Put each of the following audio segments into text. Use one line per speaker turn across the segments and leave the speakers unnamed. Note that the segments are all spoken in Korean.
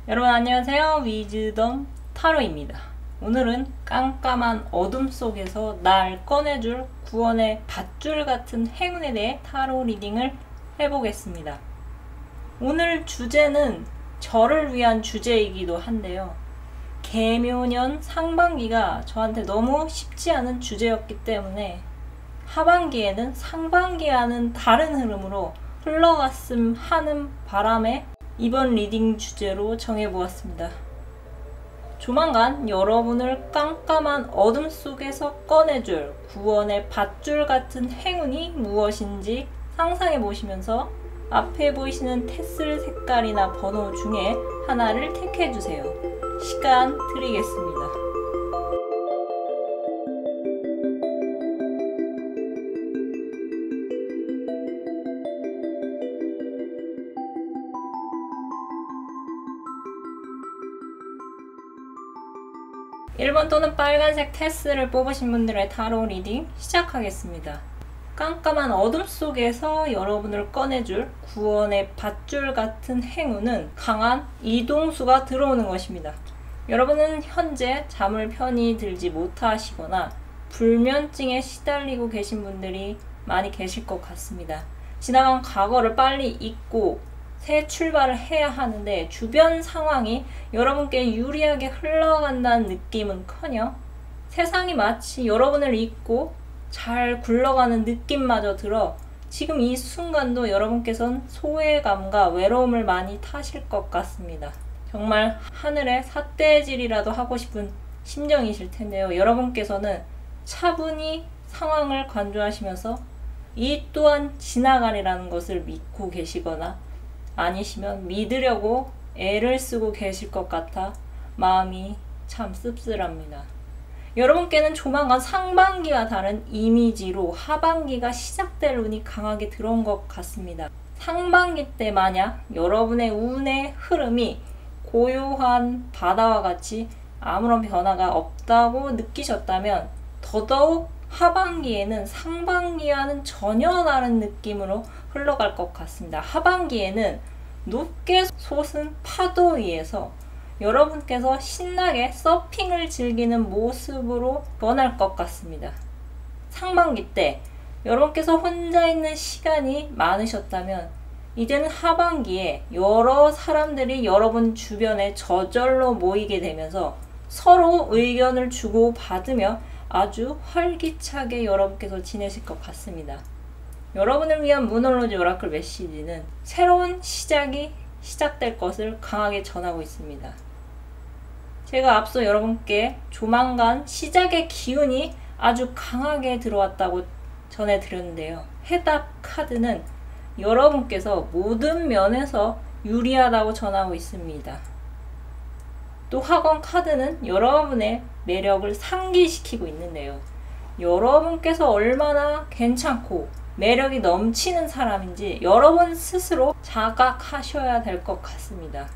여러분 안녕하세요. 위즈덤 타로입니다. 오늘은 깜깜한 어둠 속에서 날 꺼내줄 구원의 밧줄 같은 행운에 대해 타로 리딩을 해보겠습니다. 오늘 주제는 저를 위한 주제이기도 한데요. 개묘년 상반기가 저한테 너무 쉽지 않은 주제였기 때문에 하반기에는 상반기와는 다른 흐름으로 흘러갔음 하는 바람에 이번 리딩 주제로 정해보았습니다. 조만간 여러분을 깜깜한 어둠 속에서 꺼내줄 구원의 밧줄 같은 행운이 무엇인지 상상해보시면서 앞에 보이시는 테슬 색깔이나 번호 중에 하나를 택해주세요. 시간 드리겠습니다. 1번 또는 빨간색 테슬을 뽑으신 분들의 타로 리딩 시작하겠습니다. 깜깜한 어둠 속에서 여러분을 꺼내줄 구원의 밧줄 같은 행운은 강한 이동수가 들어오는 것입니다. 여러분은 현재 잠을 편히 들지 못하시거나 불면증에 시달리고 계신 분들이 많이 계실 것 같습니다. 지나간 과거를 빨리 잊고 새 출발을 해야 하는데 주변 상황이 여러분께 유리하게 흘러간다는 느낌은커녕 세상이 마치 여러분을 잊고 잘 굴러가는 느낌마저 들어 지금 이 순간도 여러분께서는 소외감과 외로움을 많이 타실 것 같습니다. 정말 하늘의 삿대질이라도 하고 싶은 심정이실 텐데요. 여러분께서는 차분히 상황을 관조하시면서 이 또한 지나가리라는 것을 믿고 계시거나 아니시면 믿으려고 애를 쓰고 계실 것 같아 마음이 참 씁쓸합니다. 여러분께는 조만간 상반기와 다른 이미지로 하반기가 시작될 운이 강하게 들어온 것 같습니다. 상반기 때 만약 여러분의 운의 흐름이 고요한 바다와 같이 아무런 변화가 없다고 느끼셨다면 더더욱 하반기에는 상반기와는 전혀 다른 느낌으로 흘러갈 것 같습니다. 하반기에는 높게 솟은 파도 위에서 여러분께서 신나게 서핑을 즐기는 모습으로 변할 것 같습니다. 상반기 때 여러분께서 혼자 있는 시간이 많으셨다면 이제는 하반기에 여러 사람들이 여러분 주변에 저절로 모이게 되면서 서로 의견을 주고받으며 아주 활기차게 여러분께서 지내실 것 같습니다. 여러분을 위한 무놀로지 오라클 메시지는 새로운 시작이 시작될 것을 강하게 전하고 있습니다. 제가 앞서 여러분께 조만간 시작의 기운이 아주 강하게 들어왔다고 전해드렸는데요. 해답 카드는 여러분께서 모든 면에서 유리하다고 전하고 있습니다. 또 학원 카드는 여러분의 매력을 상기시키고 있는데요. 여러분께서 얼마나 괜찮고 매력이 넘치는 사람인지 여러분 스스로 자각하셔야 될 것 같습니다.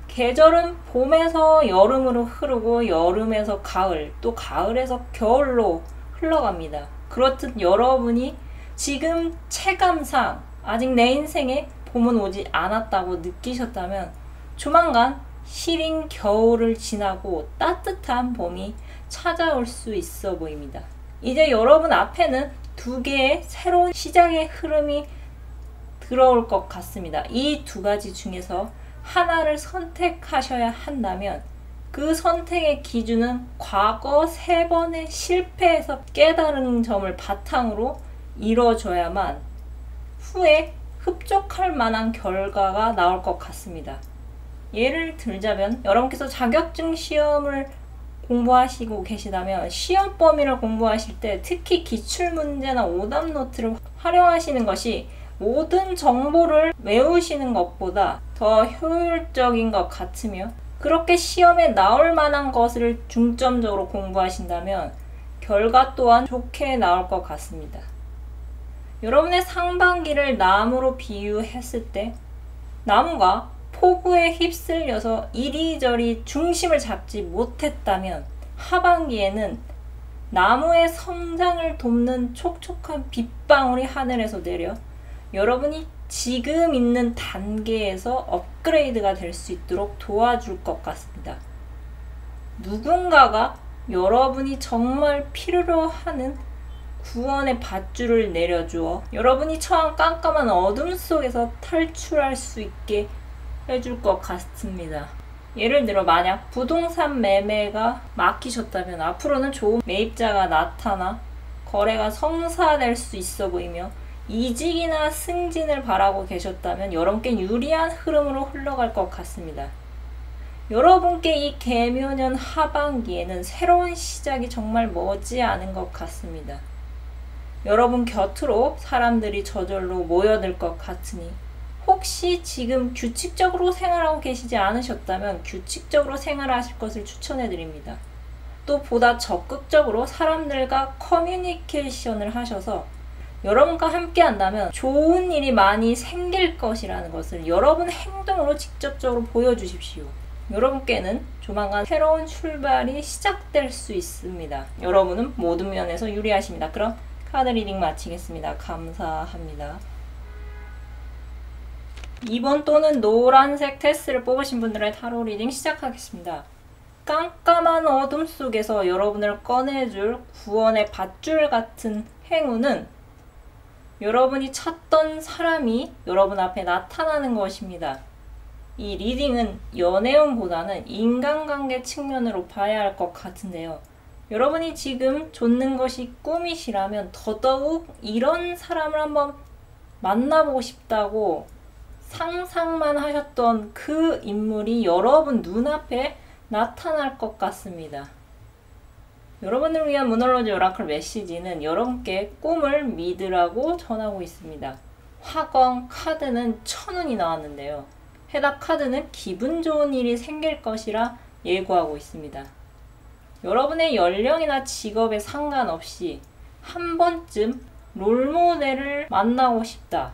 계절은 봄에서 여름으로 흐르고 여름에서 가을, 또 가을에서 겨울로 흘러갑니다. 그렇듯 여러분이 지금 체감상 아직 내 인생에 봄은 오지 않았다고 느끼셨다면 조만간 시린 겨울을 지나고 따뜻한 봄이 찾아올 수 있어 보입니다. 이제 여러분 앞에는 두 개의 새로운 시작의 흐름이 들어올 것 같습니다. 이 두 가지 중에서 하나를 선택하셔야 한다면 그 선택의 기준은 과거 3번의 실패에서 깨달은 점을 바탕으로 이루어져야만 후에 흡족할 만한 결과가 나올 것 같습니다. 예를 들자면 여러분께서 자격증 시험을 공부하시고 계시다면 시험 범위를 공부하실 때 특히 기출문제나 오답노트를 활용하시는 것이 모든 정보를 외우시는 것보다 더 효율적인 것 같으며 그렇게 시험에 나올 만한 것을 중점적으로 공부하신다면 결과 또한 좋게 나올 것 같습니다. 여러분의 상반기를 나무로 비유했을 때 나무가 폭우에 휩쓸려서 이리저리 중심을 잡지 못했다면 하반기에는 나무의 성장을 돕는 촉촉한 빗방울이 하늘에서 내려 여러분이 지금 있는 단계에서 업그레이드가 될 수 있도록 도와줄 것 같습니다. 누군가가 여러분이 정말 필요로 하는 구원의 밧줄을 내려주어 여러분이 처한 깜깜한 어둠 속에서 탈출할 수 있게 해줄 것 같습니다. 예를 들어 만약 부동산 매매가 막히셨다면 앞으로는 좋은 매입자가 나타나 거래가 성사될 수 있어 보이며, 이직이나 승진을 바라고 계셨다면 여러분께 유리한 흐름으로 흘러갈 것 같습니다. 여러분께 이 개묘년 하반기에는 새로운 시작이 정말 머지않은 것 같습니다. 여러분 곁으로 사람들이 저절로 모여들 것 같으니 혹시 지금 규칙적으로 생활하고 계시지 않으셨다면 규칙적으로 생활하실 것을 추천해 드립니다. 또 보다 적극적으로 사람들과 커뮤니케이션을 하셔서 여러분과 함께 한다면 좋은 일이 많이 생길 것이라는 것을 여러분 행동으로 직접적으로 보여주십시오. 여러분께는 조만간 새로운 출발이 시작될 수 있습니다. 여러분은 모든 면에서 유리하십니다. 그럼 카드 리딩 마치겠습니다. 감사합니다. 2번 또는 노란색 테스트를 뽑으신 분들의 타로 리딩 시작하겠습니다. 깜깜한 어둠 속에서 여러분을 꺼내줄 구원의 밧줄 같은 행운은 여러분이 찾던 사람이 여러분 앞에 나타나는 것입니다. 이 리딩은 연애운보다는 인간관계 측면으로 봐야 할 것 같은데요. 여러분이 지금 좇는 것이 꿈이시라면 더더욱 이런 사람을 한번 만나보고 싶다고 상상만 하셨던 그 인물이 여러분 눈앞에 나타날 것 같습니다. 여러분을 위한 문홀로지 오라클 메시지는 여러분께 꿈을 믿으라고 전하고 있습니다. 화광 카드는 천운이 나왔는데요. 해당 카드는 기분 좋은 일이 생길 것이라 예고하고 있습니다. 여러분의 연령이나 직업에 상관없이 한 번쯤 롤모델을 만나고 싶다,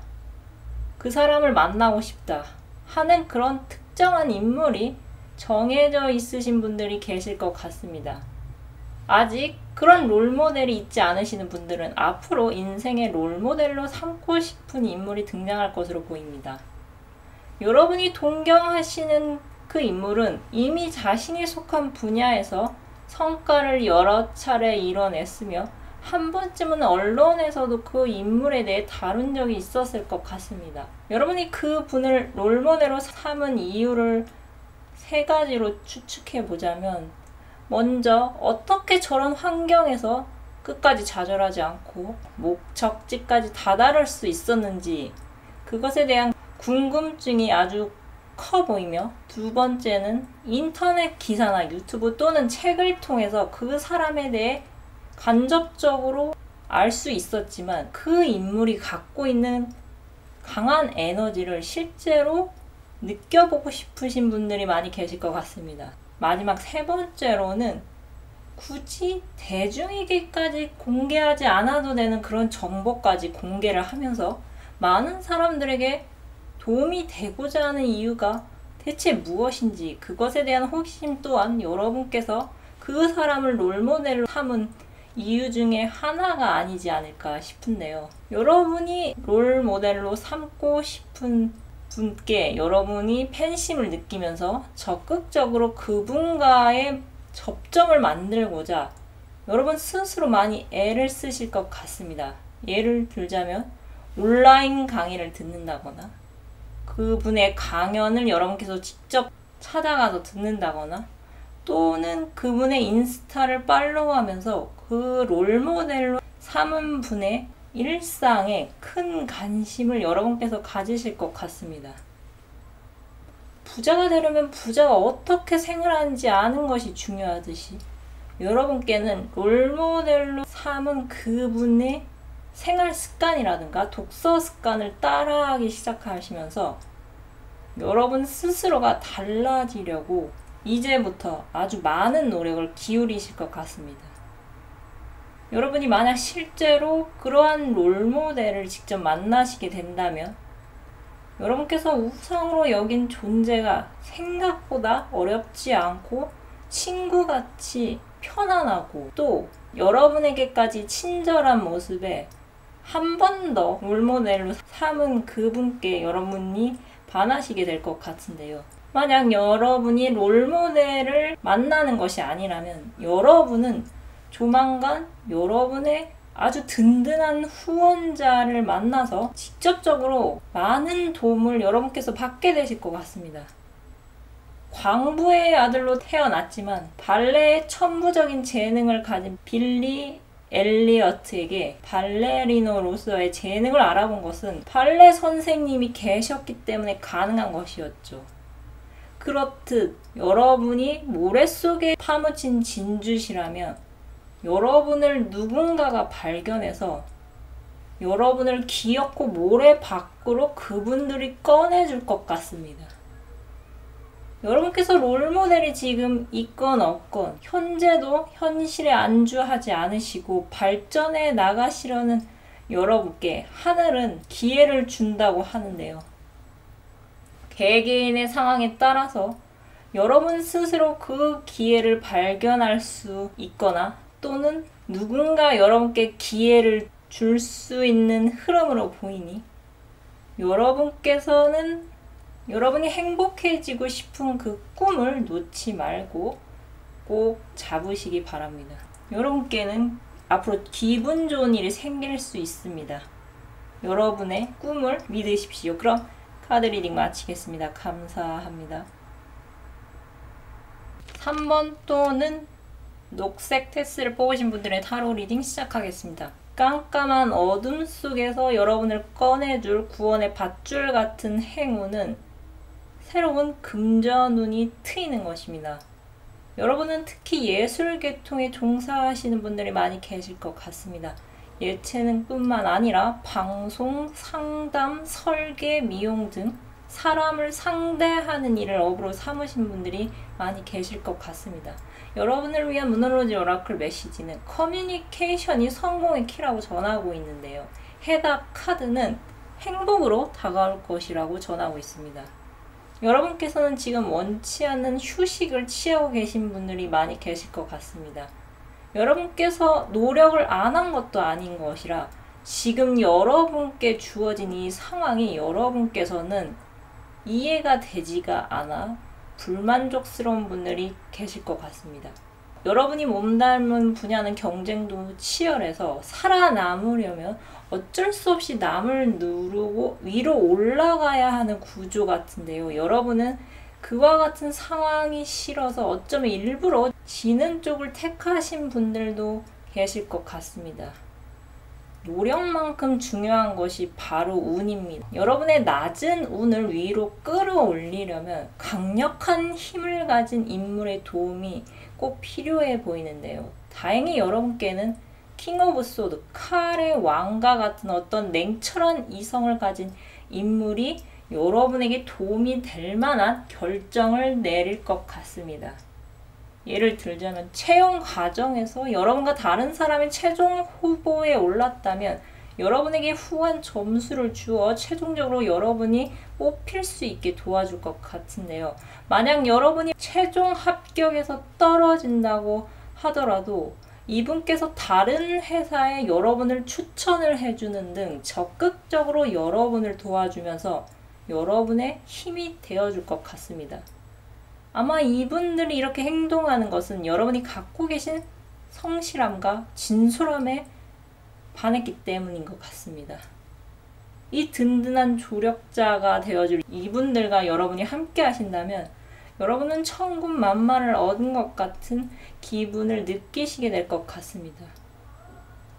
그 사람을 만나고 싶다 하는 그런 특정한 인물이 정해져 있으신 분들이 계실 것 같습니다. 아직 그런 롤모델이 있지 않으시는 분들은 앞으로 인생의 롤모델로 삼고 싶은 인물이 등장할 것으로 보입니다. 여러분이 동경하시는 그 인물은 이미 자신이 속한 분야에서 성과를 여러 차례 이뤄냈으며 한 번쯤은 언론에서도 그 인물에 대해 다룬 적이 있었을 것 같습니다. 여러분이 그 분을 롤모델로 삼은 이유를 세 가지로 추측해 보자면, 먼저 어떻게 저런 환경에서 끝까지 좌절하지 않고 목적지까지 다다를 수 있었는지 그것에 대한 궁금증이 아주 커 보이며, 두 번째는 인터넷 기사나 유튜브 또는 책을 통해서 그 사람에 대해 간접적으로 알 수 있었지만 그 인물이 갖고 있는 강한 에너지를 실제로 느껴보고 싶으신 분들이 많이 계실 것 같습니다. 마지막 세 번째로는 굳이 대중에게까지 공개하지 않아도 되는 그런 정보까지 공개를 하면서 많은 사람들에게 도움이 되고자 하는 이유가 대체 무엇인지, 그것에 대한 호기심 또한 여러분께서 그 사람을 롤모델로 삼은 이유 중에 하나가 아니지 않을까 싶은데요. 여러분이 롤모델로 삼고 싶은 분께 여러분이 팬심을 느끼면서 적극적으로 그분과의 접점을 만들고자 여러분 스스로 많이 애를 쓰실 것 같습니다. 예를 들자면 온라인 강의를 듣는다거나 그분의 강연을 여러분께서 직접 찾아가서 듣는다거나 또는 그분의 인스타를 팔로우하면서 그 롤모델로 삼은 분의 일상에 큰 관심을 여러분께서 가지실 것 같습니다. 부자가 되려면 부자가 어떻게 생활하는지 아는 것이 중요하듯이 여러분께는 롤모델로 삼은 그분의 생활 습관이라든가 독서 습관을 따라하기 시작하시면서 여러분 스스로가 달라지려고 이제부터 아주 많은 노력을 기울이실 것 같습니다. 여러분이 만약 실제로 그러한 롤모델을 직접 만나시게 된다면 여러분께서 우상으로 여긴 존재가 생각보다 어렵지 않고 친구같이 편안하고 또 여러분에게까지 친절한 모습에 한 번 더 롤모델로 삼은 그분께 여러분이 반하시게 될 것 같은데요. 만약 여러분이 롤모델을 만나는 것이 아니라면 여러분은 조만간 여러분의 아주 든든한 후원자를 만나서 직접적으로 많은 도움을 여러분께서 받게 되실 것 같습니다. 광부의 아들로 태어났지만 발레의 천부적인 재능을 가진 빌리 엘리어트에게 발레리노로서의 재능을 알아본 것은 발레 선생님이 계셨기 때문에 가능한 것이었죠. 그렇듯 여러분이 모래 속에 파묻힌 진주시라면 여러분을 누군가가 발견해서 여러분을 기어코 모래 밖으로 그분들이 꺼내줄 것 같습니다. 여러분께서 롤모델이 지금 있건 없건 현재도 현실에 안주하지 않으시고 발전해 나가시려는 여러분께 하늘은 기회를 준다고 하는데요. 개개인의 상황에 따라서 여러분 스스로 그 기회를 발견할 수 있거나 또는 누군가 여러분께 기회를 줄 수 있는 흐름으로 보이니 여러분께서는 여러분이 행복해지고 싶은 그 꿈을 놓지 말고 꼭 잡으시기 바랍니다. 여러분께는 앞으로 기분 좋은 일이 생길 수 있습니다. 여러분의 꿈을 믿으십시오. 그럼 카드 리딩 마치겠습니다. 감사합니다. 3번 또는 녹색 테스를 뽑으신 분들의 타로 리딩 시작하겠습니다. 깜깜한 어둠 속에서 여러분을 꺼내줄 구원의 밧줄 같은 행운은 새로운 금전운이 트이는 것입니다. 여러분은 특히 예술 계통에 종사하시는 분들이 많이 계실 것 같습니다. 예체능뿐만 아니라 방송, 상담, 설계, 미용 등 사람을 상대하는 일을 업으로 삼으신 분들이 많이 계실 것 같습니다. 여러분을 위한 문어로지 오라클 메시지는 커뮤니케이션이 성공의 키라고 전하고 있는데요. 해답 카드는 행복으로 다가올 것이라고 전하고 있습니다. 여러분께서는 지금 원치 않는 휴식을 취하고 계신 분들이 많이 계실 것 같습니다. 여러분께서 노력을 안 한 것도 아닌 것이라 지금 여러분께 주어진 이 상황이 여러분께서는 이해가 되지가 않아 불만족스러운 분들이 계실 것 같습니다. 여러분이 몸담은 분야는 경쟁도 치열해서 살아남으려면 어쩔 수 없이 남을 누르고 위로 올라가야 하는 구조 같은데요. 여러분은 그와 같은 상황이 싫어서 어쩌면 일부러 지는 쪽을 택하신 분들도 계실 것 같습니다. 노력만큼 중요한 것이 바로 운입니다. 여러분의 낮은 운을 위로 끌어올리려면 강력한 힘을 가진 인물의 도움이 꼭 필요해 보이는데요. 다행히 여러분께는 킹 오브 소드, 칼의 왕과 같은 어떤 냉철한 이성을 가진 인물이 여러분에게 도움이 될 만한 결정을 내릴 것 같습니다. 예를 들자면 채용 과정에서 여러분과 다른 사람이 최종 후보에 올랐다면 여러분에게 후한 점수를 주어 최종적으로 여러분이 뽑힐 수 있게 도와줄 것 같은데요. 만약 여러분이 최종 합격에서 떨어진다고 하더라도 이분께서 다른 회사에 여러분을 추천을 해주는 등 적극적으로 여러분을 도와주면서 여러분의 힘이 되어줄 것 같습니다. 아마 이분들이 이렇게 행동하는 것은 여러분이 갖고 계신 성실함과 진솔함에 반했기 때문인 것 같습니다. 이 든든한 조력자가 되어줄 이분들과 여러분이 함께 하신다면 여러분은 천군만마를 얻은 것 같은 기분을 느끼시게 될 것 같습니다.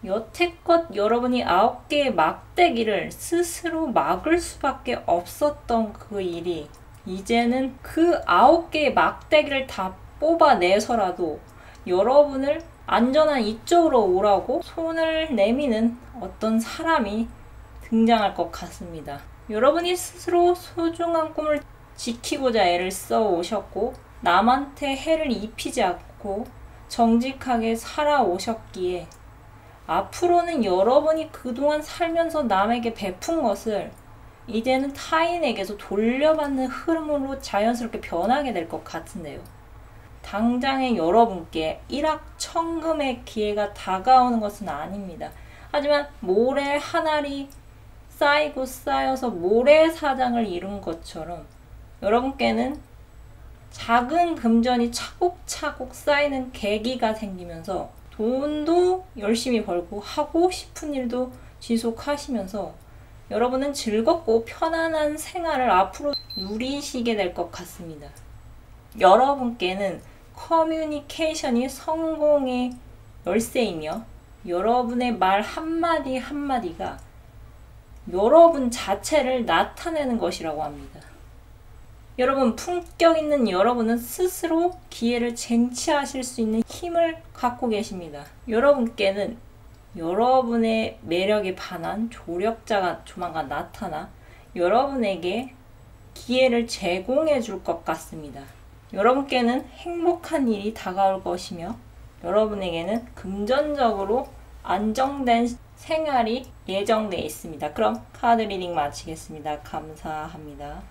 여태껏 여러분이 9개의 막대기를 스스로 막을 수밖에 없었던 그 일이 이제는 그 9개의 막대기를 다 뽑아내서라도 여러분을 안전한 이쪽으로 오라고 손을 내미는 어떤 사람이 등장할 것 같습니다. 여러분이 스스로 소중한 꿈을 지키고자 애를 써 오셨고 남한테 해를 입히지 않고 정직하게 살아오셨기에 앞으로는 여러분이 그동안 살면서 남에게 베푼 것을 이제는 타인에게서 돌려받는 흐름으로 자연스럽게 변하게 될 것 같은데요. 당장의 여러분께 일확천금의 기회가 다가오는 것은 아닙니다. 하지만 모래 한 알이 쌓이고 쌓여서 모래사장을 이룬 것처럼 여러분께는 작은 금전이 차곡차곡 쌓이는 계기가 생기면서 돈도 열심히 벌고 하고 싶은 일도 지속하시면서 여러분은 즐겁고 편안한 생활을 앞으로 누리시게 될 것 같습니다. 여러분께는 커뮤니케이션이 성공의 열쇠이며 여러분의 말 한마디 한마디가 여러분 자체를 나타내는 것이라고 합니다. 여러분, 품격 있는 여러분은 스스로 기회를 쟁취하실 수 있는 힘을 갖고 계십니다. 여러분께는 여러분의 매력에 반한 조력자가 조만간 나타나 여러분에게 기회를 제공해 줄 것 같습니다. 여러분께는 행복한 일이 다가올 것이며 여러분에게는 금전적으로 안정된 생활이 예정되어 있습니다. 그럼 카드 리딩 마치겠습니다. 감사합니다.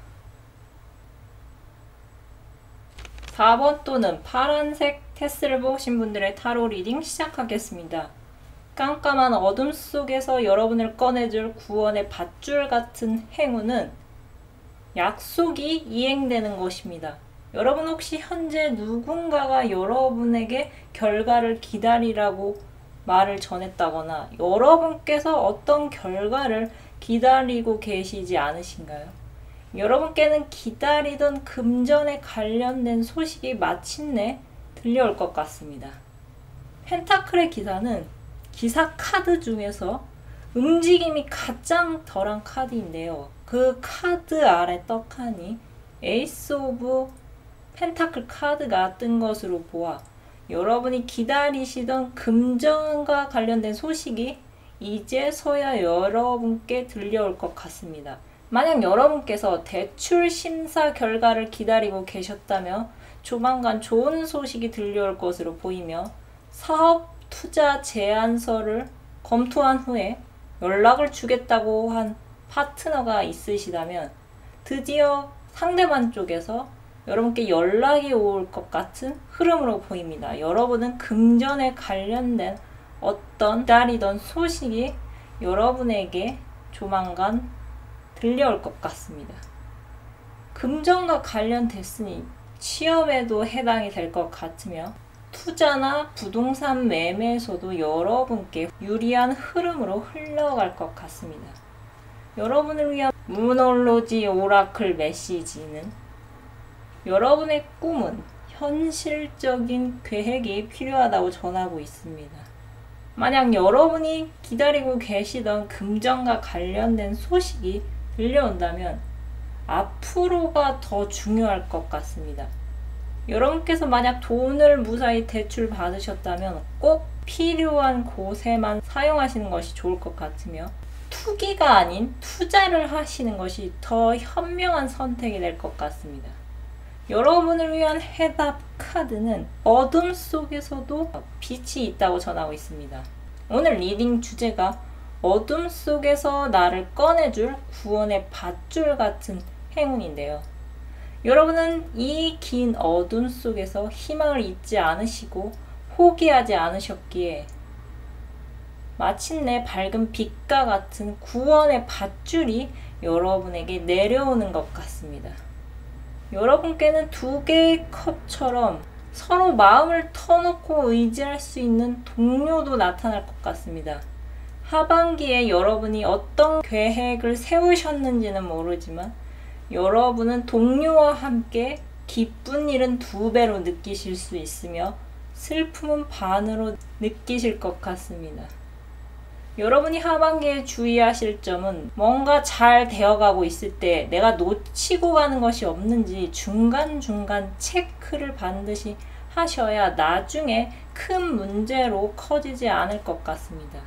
4번 또는 파란색 테스를 보신 분들의 타로 리딩 시작하겠습니다. 깜깜한 어둠 속에서 여러분을 꺼내줄 구원의 밧줄 같은 행운은 약속이 이행되는 것입니다. 여러분 혹시 현재 누군가가 여러분에게 결과를 기다리라고 말을 전했다거나 여러분께서 어떤 결과를 기다리고 계시지 않으신가요? 여러분께는 기다리던 금전에 관련된 소식이 마침내 들려올 것 같습니다. 펜타클의 기사는 기사 카드 중에서 움직임이 가장 덜한 카드인데요. 그 카드 아래 떡하니 에이스 오브 펜타클 카드가 뜬 것으로 보아 여러분이 기다리시던 금전과 관련된 소식이 이제서야 여러분께 들려올 것 같습니다. 만약 여러분께서 대출 심사 결과를 기다리고 계셨다면 조만간 좋은 소식이 들려올 것으로 보이며 사업 투자 제안서를 검토한 후에 연락을 주겠다고 한 파트너가 있으시다면 드디어 상대방 쪽에서 여러분께 연락이 올 것 같은 흐름으로 보입니다. 여러분은 금전에 관련된 어떤 기다리던 소식이 여러분에게 조만간 들려올 것 같습니다. 금전과 관련됐으니 취업에도 해당이 될 것 같으며 투자나 부동산 매매에서도 여러분께 유리한 흐름으로 흘러갈 것 같습니다. 여러분을 위한 무놀로지 오라클 메시지는 여러분의 꿈은 현실적인 계획이 필요하다고 전하고 있습니다. 만약 여러분이 기다리고 계시던 금전과 관련된 소식이 들려온다면 앞으로가 더 중요할 것 같습니다. 여러분께서 만약 돈을 무사히 대출 받으셨다면 꼭 필요한 곳에만 사용하시는 것이 좋을 것 같으며 투기가 아닌 투자를 하시는 것이 더 현명한 선택이 될 것 같습니다. 여러분을 위한 해답 카드는 어둠 속에서도 빛이 있다고 전하고 있습니다. 오늘 리딩 주제가 어둠 속에서 나를 꺼내줄 구원의 밧줄 같은 행운인데요. 여러분은 이 긴 어둠 속에서 희망을 잊지 않으시고 포기하지 않으셨기에 마침내 밝은 빛과 같은 구원의 밧줄이 여러분에게 내려오는 것 같습니다. 여러분께는 두 개의 컵처럼 서로 마음을 터놓고 의지할 수 있는 동료도 나타날 것 같습니다. 하반기에 여러분이 어떤 계획을 세우셨는지는 모르지만 여러분은 동료와 함께 기쁜 일은 2배로 느끼실 수 있으며 슬픔은 반으로 느끼실 것 같습니다. 여러분이 하반기에 주의하실 점은 뭔가 잘 되어가고 있을 때 내가 놓치고 가는 것이 없는지 중간중간 체크를 반드시 하셔야 나중에 큰 문제로 커지지 않을 것 같습니다.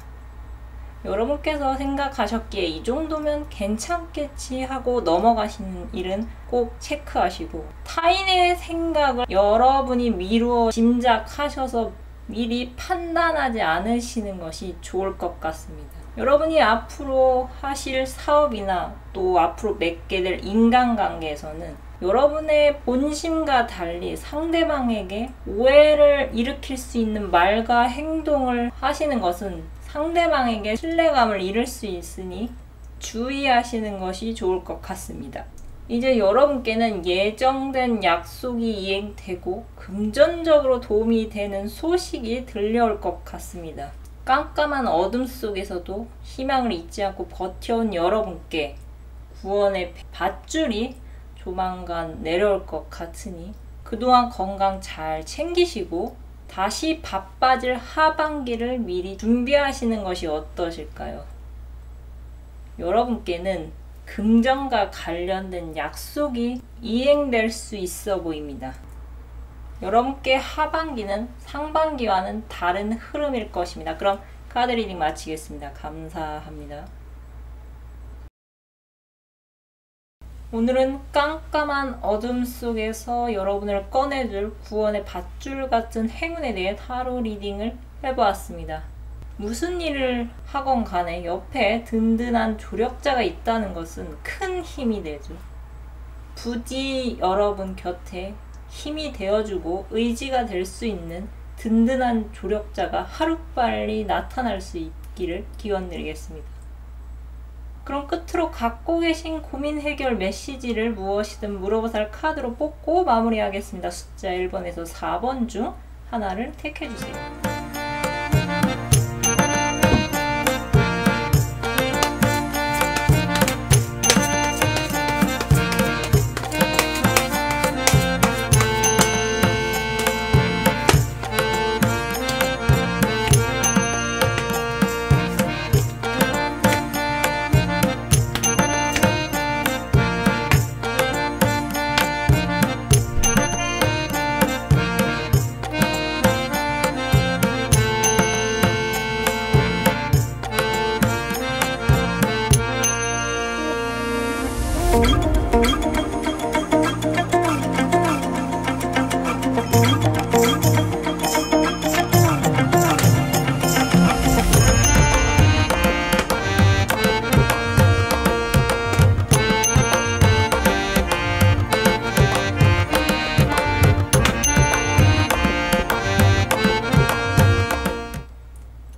여러분께서 생각하셨기에 이 정도면 괜찮겠지 하고 넘어가시는 일은 꼭 체크하시고 타인의 생각을 여러분이 미루어 짐작하셔서 미리 판단하지 않으시는 것이 좋을 것 같습니다. 여러분이 앞으로 하실 사업이나 또 앞으로 맺게 될 인간관계에서는 여러분의 본심과 달리 상대방에게 오해를 일으킬 수 있는 말과 행동을 하시는 것은 상대방에게 신뢰감을 잃을 수 있으니 주의하시는 것이 좋을 것 같습니다. 이제 여러분께는 예정된 약속이 이행되고 금전적으로 도움이 되는 소식이 들려올 것 같습니다. 깜깜한 어둠 속에서도 희망을 잊지 않고 버텨온 여러분께 구원의 밧줄이 조만간 내려올 것 같으니 그동안 건강 잘 챙기시고 다시 바빠질 하반기를 미리 준비하시는 것이 어떠실까요? 여러분께는 금전과 관련된 약속이 이행될 수 있어 보입니다. 여러분께 하반기는 상반기와는 다른 흐름일 것입니다. 그럼 카드 리딩 마치겠습니다. 감사합니다. 오늘은 깜깜한 어둠 속에서 여러분을 꺼내줄 구원의 밧줄 같은 행운에 대해 타로 리딩을 해보았습니다. 무슨 일을 하건 간에 옆에 든든한 조력자가 있다는 것은 큰 힘이 되죠. 부디 여러분 곁에 힘이 되어주고 의지가 될 수 있는 든든한 조력자가 하루빨리 나타날 수 있기를 기원드리겠습니다. 그럼 끝으로 갖고 계신 고민 해결 메시지를 무엇이든 물어보살 카드로 뽑고 마무리하겠습니다. 숫자 1번에서 4번 중 하나를 택해주세요.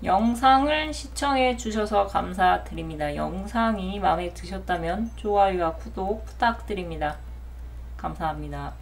영상을 시청해 주셔서 감사드립니다. 영상이 마음에 드셨다면 좋아요와 구독 부탁드립니다. 감사합니다.